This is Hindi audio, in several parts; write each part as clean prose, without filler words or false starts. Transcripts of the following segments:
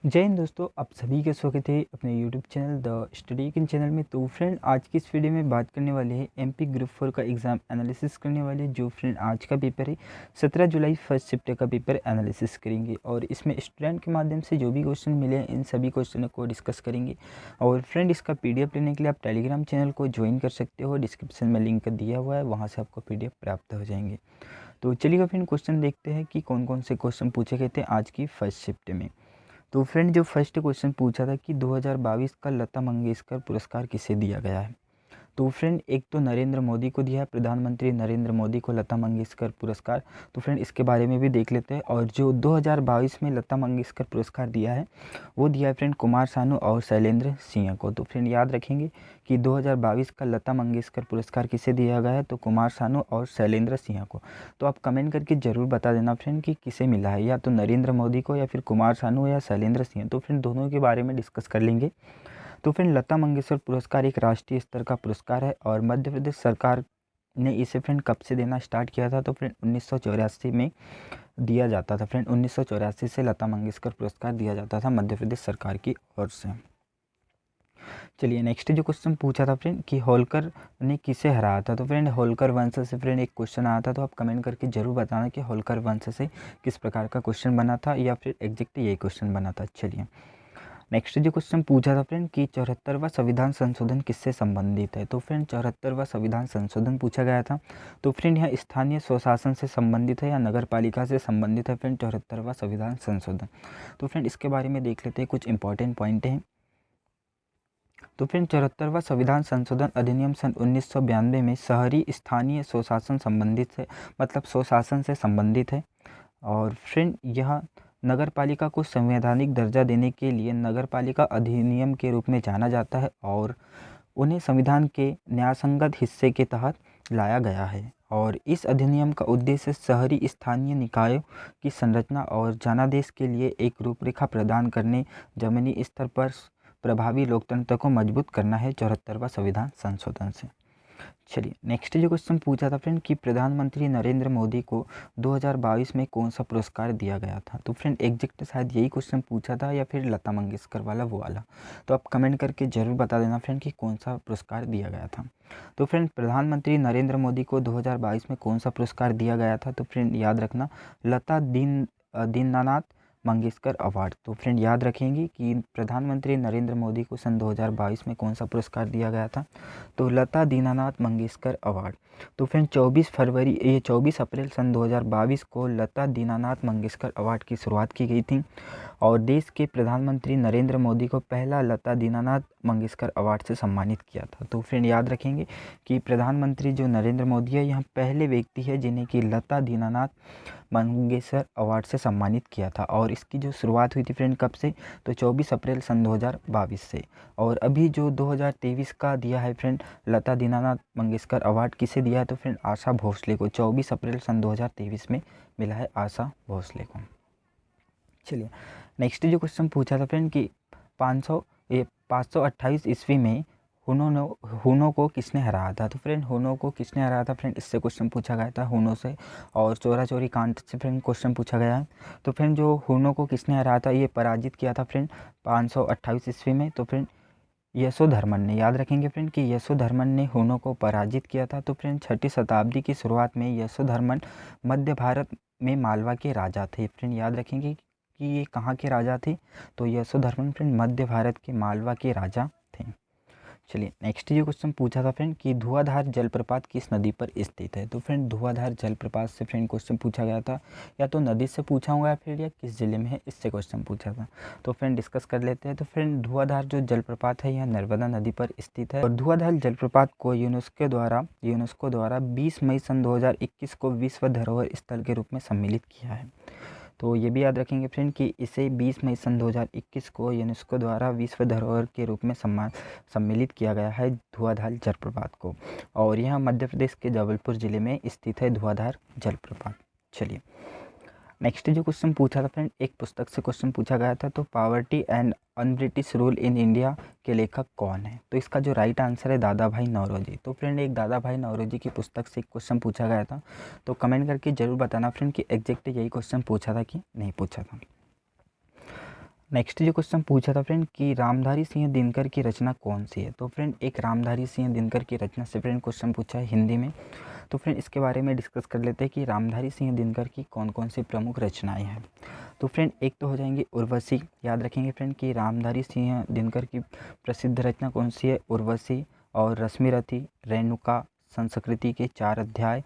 जय हिंद दोस्तों, आप सभी का स्वागत है अपने यूट्यूब चैनल द स्टडी किन चैनल में। तो फ्रेंड, आज की इस वीडियो में बात करने वाले हैं एमपी ग्रुप 4 का एग्ज़ाम एनालिसिस करने वाले। जो फ्रेंड आज का पेपर है 17 जुलाई फर्स्ट शिफ्ट का पेपर एनालिसिस करेंगे और इसमें स्टूडेंट के माध्यम से जो भी क्वेश्चन मिले हैं इन सभी क्वेश्चनों को डिस्कस करेंगे। और फ्रेंड, इसका PDF लेने के लिए आप टेलीग्राम चैनल को ज्वाइन कर सकते हो, डिस्क्रिप्शन में लिंक दिया हुआ है, वहाँ से आपको PDF प्राप्त हो जाएंगे। तो चलिए फ्रेंड, क्वेश्चन देखते हैं कि कौन कौन से क्वेश्चन पूछे गए थे आज की फर्स्ट शिफ्ट में। तो फ्रेंड, जो फर्स्ट क्वेश्चन पूछा था कि 2022 का लता मंगेशकर पुरस्कार किसे दिया गया है। तो फ्रेंड, एक तो नरेंद्र मोदी को दिया है, प्रधानमंत्री नरेंद्र मोदी को लता मंगेशकर पुरस्कार। तो फ्रेंड, इसके बारे में भी देख लेते हैं। और जो 2022 में लता मंगेशकर पुरस्कार दिया है वो दिया है फ्रेंड कुमार सानू और शैलेंद्र सिंह को। तो फ्रेंड, याद रखेंगे कि 2022 का लता मंगेशकर पुरस्कार किसे दिया गया है, तो कुमार सानू और शैलेंद्र सिंह को। तो आप कमेंट करके ज़रूर बता देना फ्रेंड कि किसे मिला है, या तो नरेंद्र मोदी को, या फिर कुमार सानू, या शैलेंद्र सिंह। तो फ्रेंड, दोनों के बारे में डिस्कस कर लेंगे। तो फ्रेंड, लता मंगेशकर पुरस्कार एक राष्ट्रीय स्तर का पुरस्कार है और मध्य प्रदेश सरकार ने इसे फ्रेंड कब से देना स्टार्ट किया था, तो फ्रेंड 1984 में दिया जाता था। फ्रेंड, 1984 से लता मंगेशकर पुरस्कार दिया जाता था मध्य प्रदेश सरकार की ओर से। चलिए नेक्स्ट जो क्वेश्चन पूछा था फ्रेंड कि होलकर ने किसे हराया था। तो फ्रेंड, होलकर वंश से फ्रेंड एक क्वेश्चन आया था। तो आप कमेंट करके जरूर बताना कि होलकर वंश से किस प्रकार का क्वेश्चन बना था, या फिर एग्जैक्ट यही क्वेश्चन बना था। चलिए नेक्स्ट जो क्वेश्चन पूछा था फ्रेंड कि 74वां संविधान संशोधन किससे संबंधित है। तो फ्रेंड, 74वां संविधान संशोधन पूछा गया था। तो फ्रेंड, यह स्थानीय स्वशासन से संबंधित है या नगर पालिका से संबंधित है। फ्रेंड, 74वां संविधान संशोधन। तो फ्रेंड, इसके बारे में देख लेते हैं, कुछ इंपॉर्टेंट पॉइंट हैं। तो फ्रेंड, 74वां संविधान संशोधन अधिनियम सन 1992 में शहरी स्थानीय स्वशासन संबंधित है, मतलब स्वशासन से संबंधित है। और फ्रेंड, यह नगर पालिका को संवैधानिक दर्जा देने के लिए नगर पालिका अधिनियम के रूप में जाना जाता है और उन्हें संविधान के न्यायसंगत हिस्से के तहत लाया गया है। और इस अधिनियम का उद्देश्य शहरी स्थानीय निकायों की संरचना और जनादेश के लिए एक रूपरेखा प्रदान करने, जमीनी स्तर पर प्रभावी लोकतंत्र को मजबूत करना है 74वां संविधान संशोधन से। चलिए नेक्स्ट जो क्वेश्चन पूछा था फ्रेंड कि प्रधानमंत्री नरेंद्र मोदी को 2022 में कौन सा पुरस्कार दिया गया था। तो फ्रेंड, एग्जैक्ट शायद यही क्वेश्चन पूछा था, या फिर लता मंगेशकर वाला वो वाला। तो आप कमेंट करके ज़रूर बता देना फ्रेंड कि कौन सा पुरस्कार दिया गया था। तो फ्रेंड, प्रधानमंत्री नरेंद्र मोदी को 2022 में कौन सा पुरस्कार दिया गया था। तो फ्रेंड, याद रखना, लता दीनानाथ मंगेशकर अवार्ड। तो फ्रेंड, याद रखेंगे कि प्रधानमंत्री नरेंद्र मोदी को सन 2022 में कौन सा पुरस्कार दिया गया था, तो लता दीनानाथ मंगेशकर अवार्ड। तो फ्रेंड, 24 अप्रैल सन 2022 को लता दीनानाथ मंगेशकर अवार्ड की शुरुआत की गई थी और देश के प्रधानमंत्री नरेंद्र मोदी को पहला लता दीनानाथ मंगेशकर अवार्ड से सम्मानित किया था। तो फ्रेंड, याद रखेंगे कि प्रधानमंत्री जो नरेंद्र मोदी है, यह पहले व्यक्ति है जिन्हें कि लता दीनानाथ मंगेशकर अवार्ड से सम्मानित किया था। और इसकी जो शुरुआत हुई थी फ्रेंड कब से, तो 24 अप्रैल सन 2022 से। और अभी जो 2023 का दिया है फ्रेंड लता दीनानाथ मंगेशकर अवार्ड किसे दिया है, तो फ्रेंड आशा भोसले को 24 अप्रैल सन 2023 में मिला है आशा भोसले को। चलिए नेक्स्ट जो क्वेश्चन पूछा था फ्रेंड कि 528 ईस्वी में हुनो को किसने हराया था। तो फ्रेंड, हुनो को किसने हराया था फ्रेंड, इससे क्वेश्चन पूछा गया था हुनो से। और चोरा चोरी कांड से फ्रेंड क्वेश्चन पूछा गया है। तो फ्रेंड, जो हुनो को किसने हराया था, ये पराजित किया था फ्रेंड 528 ईस्वी में। तो फ्रेंड, यशोधर्मन ने। याद रखेंगे फ्रेंड कि यशोधर्मन ने हुनो को पराजित किया था। तो फ्रेंड, 6ठी शताब्दी की शुरुआत में यशोधर्मन मध्य भारत में मालवा के राजा थे। फ्रेंड, याद रखेंगे कि ये कहाँ के राजा थे, तो यशोधर्मन फ्रेंड मध्य भारत के मालवा के राजा थे। चलिए नेक्स्ट जो क्वेश्चन पूछा था फ्रेंड कि धुआंधार जलप्रपात किस नदी पर स्थित है। तो फ्रेंड, धुआंधार जलप्रपात से फ्रेंड क्वेश्चन पूछा गया था, या तो नदी से पूछा हुआ है फिर, या किस जिले में है, इससे क्वेश्चन पूछा था। तो फ्रेंड डिस्कस कर लेते हैं। तो फ्रेंड, धुआंधार जो जलप्रपात है यह नर्मदा नदी पर स्थित है। और धुआंधार जलप्रपात को यूनेस्को द्वारा 20 मई सन 2021 को विश्व धरोहर स्थल के रूप में सम्मिलित किया है। तो ये भी याद रखेंगे फ्रेंड कि इसे 20 मई सन 2021 को यूनेस्को द्वारा विश्व धरोहर के रूप में सम्मिलित किया गया है धुआंधार जलप्रपात को। और यह मध्य प्रदेश के जबलपुर जिले में स्थित है धुआंधार जलप्रपात। चलिए नेक्स्ट जो क्वेश्चन पूछा था फ्रेंड, एक पुस्तक से क्वेश्चन पूछा गया था। तो poverty and un British rule in India के लेखक कौन है। तो इसका जो राइट आंसर है दादा भाई नौरोजी। तो फ्रेंड, एक दादा भाई नौरोजी की पुस्तक से एक क्वेश्चन पूछा गया था। तो कमेंट करके जरूर बताना फ्रेंड कि एग्जैक्ट यही क्वेश्चन पूछा था कि नहीं पूछा था। नेक्स्ट जो क्वेश्चन पूछा था फ्रेंड कि रामधारी सिंह दिनकर की रचना कौन सी है। तो फ्रेंड एक रामधारी सिंह दिनकर की रचना से फ्रेंड क्वेश्चन पूछा है हिंदी में। तो फ्रेंड इसके बारे में डिस्कस कर लेते हैं कि रामधारी सिंह दिनकर की कौन कौन सी प्रमुख रचनाएं हैं। तो फ्रेंड एक तो हो जाएंगी उर्वशी। याद रखेंगे फ्रेंड कि रामधारी सिंह दिनकर की प्रसिद्ध रचना कौन सी है, उर्वशी। और रश्मिरथी, रेणुका, संस्कृति के 4 अध्याय,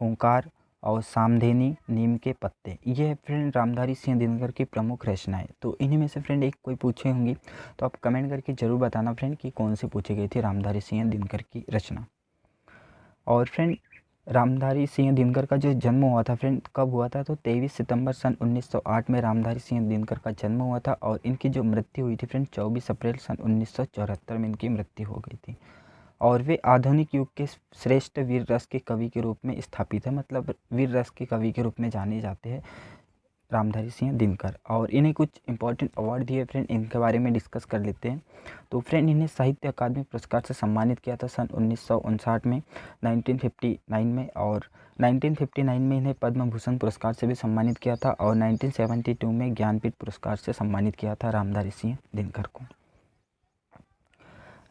हुंकार और सामधेनी, नीम के पत्ते। ये है फ्रेंड रामधारी सिंह दिनकर की प्रमुख रचनाएं। तो इन्हीं में से फ्रेंड एक कोई पूछे होंगी तो आप कमेंट करके ज़रूर बताना फ्रेंड कि कौन सी पूछी गई थी रामधारी सिंह दिनकर की रचना। और फ्रेंड रामधारी सिंह दिनकर का जो जन्म हुआ था फ्रेंड कब हुआ था, तो 23 सितंबर सन 1908 में रामधारी सिंह दिनकर का जन्म हुआ था। और इनकी जो मृत्यु हुई थी फ्रेंड 24 अप्रैल सन 1974 में इनकी मृत्यु हो गई थी। और वे आधुनिक युग के श्रेष्ठ वीर रस के कवि के रूप में स्थापित है, मतलब वीर रस के कवि के रूप में जाने जाते हैं रामधारी सिंह दिनकर। और इन्हें कुछ इंपॉर्टेंट अवार्ड दिए फ्रेंड, इनके बारे में डिस्कस कर लेते हैं। तो फ्रेंड इन्हें साहित्य अकादमी पुरस्कार से सम्मानित किया था सन 1959 में, 1959 में। और 1959 में इन्हें पद्म भूषण पुरस्कार से भी सम्मानित किया था। और 1972 में ज्ञानपीठ पुरस्कार से सम्मानित किया था रामधारी सिंह दिनकर को।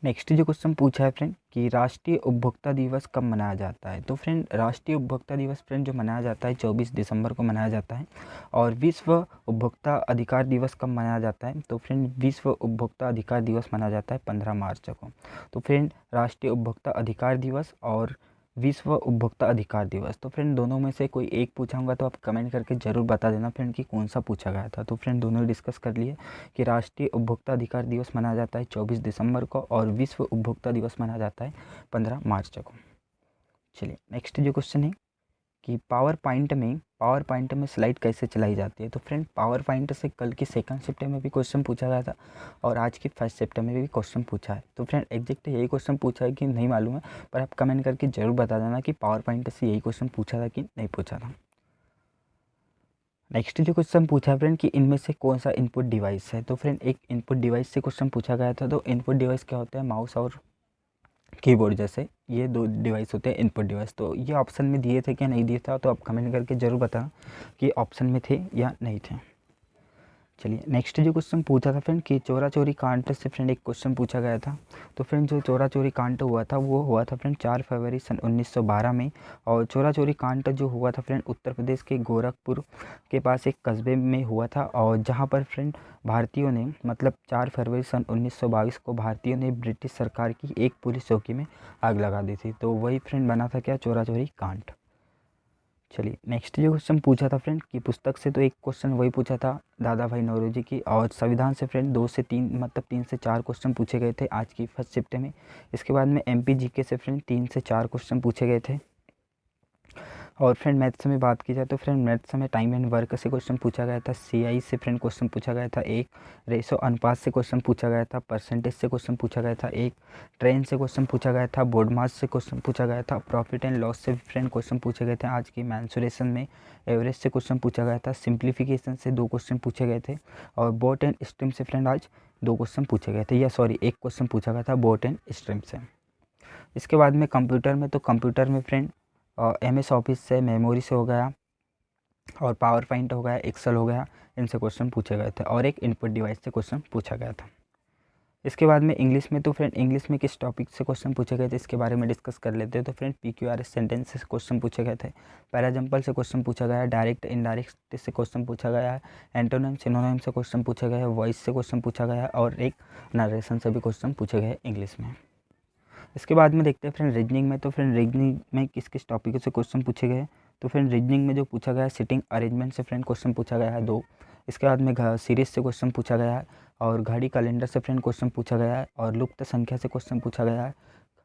नेक्स्ट जो क्वेश्चन पूछा है फ्रेंड कि राष्ट्रीय उपभोक्ता दिवस कब मनाया जाता है। तो फ्रेंड राष्ट्रीय उपभोक्ता दिवस फ्रेंड जो मनाया जाता है 24 दिसंबर को मनाया जाता है। और विश्व उपभोक्ता अधिकार दिवस कब मनाया जाता है, तो फ्रेंड विश्व उपभोक्ता अधिकार दिवस मनाया जाता है 15 मार्च को। तो फ्रेंड राष्ट्रीय उपभोक्ता अधिकार दिवस और विश्व उपभोक्ता अधिकार दिवस, तो फ्रेंड दोनों में से कोई एक पूछा होगा तो आप कमेंट करके ज़रूर बता देना फ्रेंड कि कौन सा पूछा गया था। तो फ्रेंड दोनों डिस्कस कर लिए कि राष्ट्रीय उपभोक्ता अधिकार दिवस मनाया जाता है 24 दिसंबर को और विश्व उपभोक्ता दिवस मनाया जाता है 15 मार्च को। चलिए नेक्स्ट जो क्वेश्चन है कि पावर पॉइंट में स्लाइड कैसे चलाई जाती है। तो फ्रेंड पावर पॉइंट से कल की सेकंड शिफ्ट में भी क्वेश्चन पूछा गया था और आज की फर्स्ट शिफ्ट में भी क्वेश्चन पूछा है। तो फ्रेंड एग्जैक्ट यही क्वेश्चन पूछा है कि नहीं मालूम है, पर आप कमेंट करके ज़रूर बता देना कि पावर पॉइंट से यही क्वेश्चन पूछा था कि नहीं पूछा था। नेक्स्ट जो क्वेश्चन पूछा है फ्रेंड कि इनमें से कौन सा इनपुट डिवाइस है। तो फ्रेंड एक इनपुट डिवाइस से क्वेश्चन पूछा गया था। तो इनपुट डिवाइस क्या होता है, माउस और कीबोर्ड जैसे ये 2 डिवाइस होते हैं इनपुट डिवाइस। तो ये ऑप्शन में दिए थे क्या नहीं दिए था, तो आप कमेंट करके ज़रूर बताना कि ऑप्शन में थे या नहीं थे। चलिए नेक्स्ट जो क्वेश्चन पूछा था फ्रेंड कि चोरा चोरी कांड से फ्रेंड एक क्वेश्चन पूछा गया था। तो फ्रेंड जो चोरा चोरी कांड हुआ था वो हुआ था फ्रेंड 4 फरवरी सन 1912 में। और चोरा चोरी कांड जो हुआ था फ्रेंड उत्तर प्रदेश के गोरखपुर के पास एक कस्बे में हुआ था। और जहाँ पर फ्रेंड भारतीयों ने मतलब 4 फरवरी सन 1922 को भारतीयों ने ब्रिटिश सरकार की एक पुलिस चौकी में आग लगा दी थी। तो वही फ्रेंड बना था क्या, चोरा चोरी कांड। चलिए नेक्स्ट जो क्वेश्चन पूछा था फ्रेंड कि पुस्तक से तो एक क्वेश्चन वही पूछा था दादा भाई नौरोजी की। और संविधान से फ्रेंड 2 से 3 मतलब 3 से 4 क्वेश्चन पूछे गए थे आज की फर्स्ट शिफ्ट में। इसके बाद में एमपी जीके से फ्रेंड 3 से 4 क्वेश्चन पूछे गए थे। और फ्रेंड मैथ्स में बात की जाए तो फ्रेंड मैथ्स में टाइम एंड वर्क से क्वेश्चन पूछा गया था, सीआई से फ्रेंड क्वेश्चन पूछा गया था एक, रेशो अनुपात से क्वेश्चन पूछा गया था, परसेंटेज से क्वेश्चन पूछा गया था एक, ट्रेन से क्वेश्चन पूछा गया था, बोर्ड मास से क्वेश्चन पूछा गया था, प्रॉफिट एंड लॉस से फ्रेंड क्वेश्चन पूछे गए थे आज की मैंसुरेशन में, एवरेज से क्वेश्चन पूछा गया था, सिंप्लीफिकेशन से 2 क्वेश्चन पूछे गए थे। और बोट एंड स्ट्रीम से फ्रेंड आज 2 क्वेश्चन पूछे गए थे, या सॉरी एक क्वेश्चन पूछा गया था बोट एंड स्ट्रीम से। इसके बाद में कंप्यूटर में, तो कंप्यूटर में फ्रेंड MS ऑफिस से, मेमोरी से हो गया, और पावर पॉइंट हो गया, एक्सेल हो गया, इनसे क्वेश्चन पूछे गए थे। और एक इनपुट डिवाइस से क्वेश्चन पूछा गया था। इसके बाद में इंग्लिश में, तो फ्रेंड इंग्लिश में किस टॉपिक से क्वेश्चन पूछे गए थे इसके बारे में डिस्कस कर लेते हैं। तो फ्रेंड PQRS सेंटेंस से क्वेश्चन पूछे गए थे, पैराजम्पल से क्वेश्चन पूछा गया है, डायरेक्ट इनडायरेक्ट से क्वेश्चन पूछा गया है, एंटोनिम सिनोनिम से क्वेश्चन पूछा गया है, वॉइस से क्वेश्चन पूछा गया है, और एक नरेशन से भी क्वेश्चन पूछे गए इंग्लिश में। इसके बाद में देखते हैं फ्रेंड रीजनिंग में। तो फ्रेंड रीजनिंग में किस किस टॉपिकों से क्वेश्चन पूछे गए। तो फ्रेंड रीजनिंग में जो पूछा गया है सिटिंग अरेंजमेंट से फ्रेंड क्वेश्चन पूछा गया है 2। इसके बाद में सीरीज से क्वेश्चन पूछा गया है, और घड़ी कैलेंडर से फ्रेंड क्वेश्चन पूछा गया है, और लुप्त संख्या से क्वेश्चन पूछा गया है,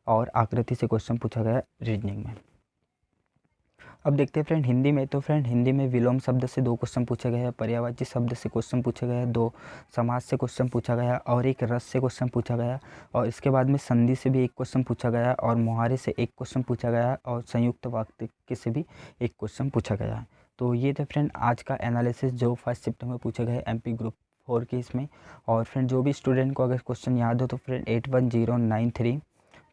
और आकृति से क्वेश्चन पूछा गया है रीजनिंग में। अब देखते हैं फ्रेंड हिंदी में। तो फ्रेंड हिंदी में विलोम शब्द से 2 क्वेश्चन पूछे गए हैं, पर्यायवाची शब्द से क्वेश्चन पूछे गए हैं 2, समास से क्वेश्चन पूछा गया, और एक रस से क्वेश्चन पूछा गया, और इसके बाद में संधि से भी एक क्वेश्चन पूछा गया, और मुहारे से एक क्वेश्चन पूछा गया, और संयुक्त वाक्य से भी एक क्वेश्चन पूछा गया है। तो ये थे फ्रेंड आज का एनालिसिस जो फर्स्ट शिफ्ट में पूछे गए MP ग्रुप 4 के इसमें। और फ्रेंड जो भी स्टूडेंट को अगर क्वेश्चन याद हो तो फ्रेंड 810933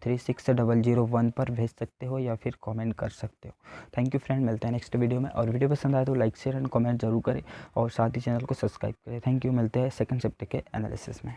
5360001 पर भेज सकते हो या फिर कमेंट कर सकते हो। थैंक यू फ्रेंड, मिलते हैं नेक्स्ट वीडियो में। और वीडियो पसंद आए तो लाइक शेयर एंड कमेंट जरूर करें और साथ ही चैनल को सब्सक्राइब करें। थैंक यू, मिलते हैं सेकंड चैप्टर के एनालिसिस में।